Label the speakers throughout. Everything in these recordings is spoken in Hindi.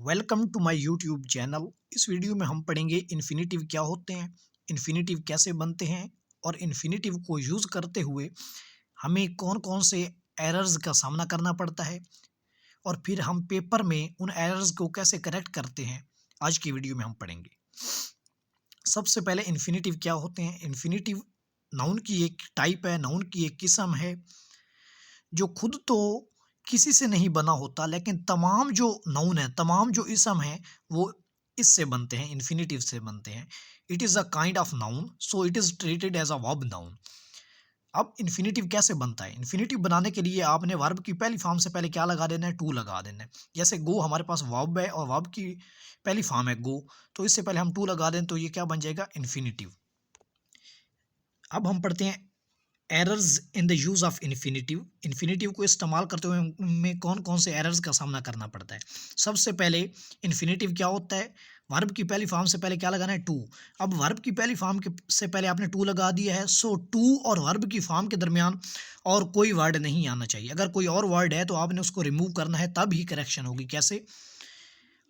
Speaker 1: Welcome to my YouTube channel. इस वीडियो में हम पढ़ेंगे इन्फिनेटिव क्या होते हैं, इन्फिनेटिव कैसे बनते हैं और इन्फिनेटिव को यूज़ करते हुए हमें कौन कौन से एरर्स का सामना करना पड़ता है और फिर हम पेपर में उन एरर्स को कैसे करेक्ट करते हैं। आज की वीडियो में हम पढ़ेंगे। सबसे पहले इन्फिनेटिव क्या होते हैं। इन्फिनेटिव नाउन की एक टाइप है, नाउन की एक किस्म है जो खुद तो किसी से नहीं बना होता, लेकिन तमाम जो नाउन है, तमाम जो इसम है वो इससे बनते हैं, इन्फिनेटिव से बनते हैं। It is a kind of noun, so it is treated as a verb noun. अब इन्फिनेटिव कैसे बनता है। इन्फिनेटिव बनाने के लिए आपने वर्ब की पहली फॉर्म से पहले क्या लगा देना है, टू लगा देना है। जैसे गो हमारे पास वर्ब है और वर्ब की पहली फॉर्म है गो, तो इससे पहले हम टू लगा दें तो ये क्या बन जाएगा, इन्फिनेटिव। अब हम पढ़ते हैं errors in the use of infinitive. Infinitive को इस्तेमाल करते हुए हमें कौन कौन से एरर्स का सामना करना पड़ता है। सबसे पहले इन्फिनेटिव क्या होता है, वर्ब की पहली फॉर्म से पहले क्या लगाना है, टू। अब वर्ब की पहली फॉर्म के से पहले आपने टू लगा दिया है, सो टू और वर्ब की फॉर्म के दरमियान और कोई वर्ड नहीं आना चाहिए। अगर कोई और वर्ड है तो आपने उसको रिमूव करना है, तब ही करेक्शन होगी। कैसे,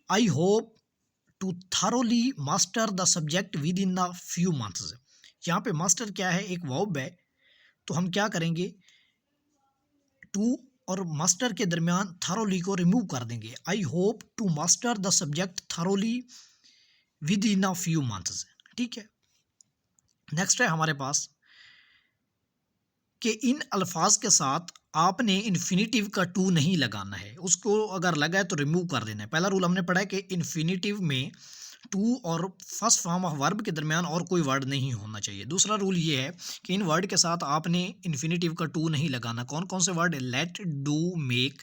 Speaker 1: I hope to thoroughly master the subject within the few months. यहाँ पे मास्टर क्या है, एक वर्ब है, तो हम क्या करेंगे, टू और मास्टर के दरमियान थारोली को रिमूव कर देंगे। I hope to master the subject thoroughly within a few months. ठीक है। नेक्स्ट है हमारे पास कि इन अल्फाज के साथ आपने इन्फिनेटिव का टू नहीं लगाना है, उसको अगर लगा है तो रिमूव कर देना है। पहला रूल हमने पढ़ा है कि इन्फिनेटिव में टू और फर्स्ट फॉर्म ऑफ वर्ब के दरमियान और कोई वर्ड नहीं होना चाहिए। दूसरा रूल ये है कि इन वर्ड के साथ आपने इन्फिनेटिव का टू नहीं लगाना। कौन कौन से word, let, do, make,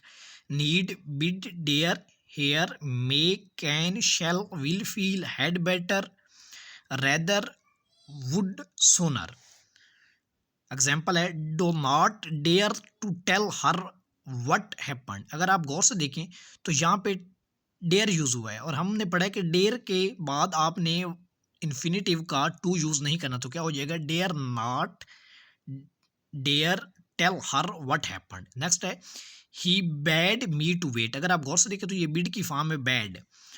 Speaker 1: need, bid, dare, here, may, can, shall, will, feel, had better, rather, would, sooner. Example है, do not dare to tell her what happened. अगर आप गौर से देखें तो यहाँ पे डेयर यूज हुआ है और हमने पढ़ा है कि डेयर के बाद आपने इन्फिनेटिव का टू यूज नहीं करना, तो क्या हो जाएगा, dare not dare tell her what happened. Next है, he bade me to wait. अगर आप गौर से देखें तो ये बिड की फॉर्म है बैड,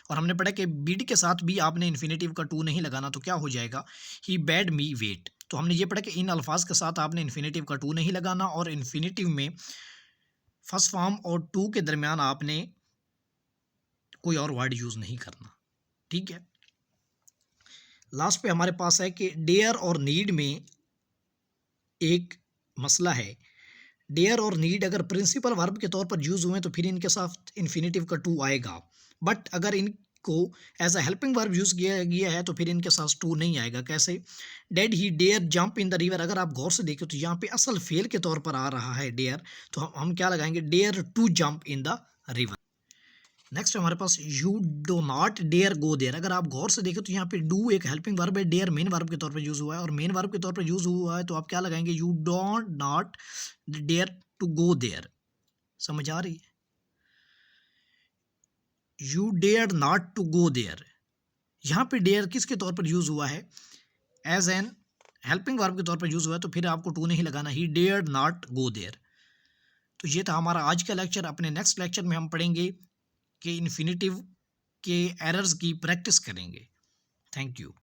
Speaker 1: और हमने पढ़ा कि बिड के साथ भी आपने इन्फिनेटिव का टू नहीं लगाना, तो क्या हो जाएगा, ही बैड मी वेट। तो हमने ये पढ़ा कि इन अल्फाज के साथ आपने इन्फिनेटिव का टू नहीं लगाना और इन्फिनेटिव में फर्स्ट फॉर्म और टू के दरमियान आपने कोई और वर्ड यूज नहीं करना। ठीक है। लास्ट पे हमारे पास है कि डेयर और नीड में एक मसला है। डेयर और नीड अगर प्रिंसिपल वर्ब के तौर पर यूज हुए तो फिर इनके साथ इन्फिनेटिव का टू आएगा, बट अगर इनको as a helping verb use किया गया है तो फिर इनके साथ टू नहीं आएगा। कैसे, dead he dare jump in the river. अगर आप गौर से देखें तो यहाँ पे असल फेल के तौर पर आ रहा है डेयर, तो हम क्या लगाएंगे, dare to jump in the river. Next हमारे पास you do not dare go there. अगर आप गौर से देखें तो यहाँ पे डू एक हेल्पिंग वर्ब है, डेयर मेन वर्ब के तौर पर यूज हुआ है, और मेन वर्ब के तौर पर यूज हुआ है तो आप क्या लगाएंगे, you don't not dare to go there. समझ आ रही है, you dare not to go there. यहाँ पे डेयर किसके तौर पर यूज हुआ है, एज एन हेल्पिंग वर्ब के तौर पर यूज हुआ है, तो फिर आपको टू नहीं लगाना, he dare not go there. तो ये था हमारा आज का लेक्चर। अपने नेक्स्ट लेक्चर में हम पढ़ेंगे कि इन्फिनेटिव के एरर्स की प्रैक्टिस करेंगे। Thank you.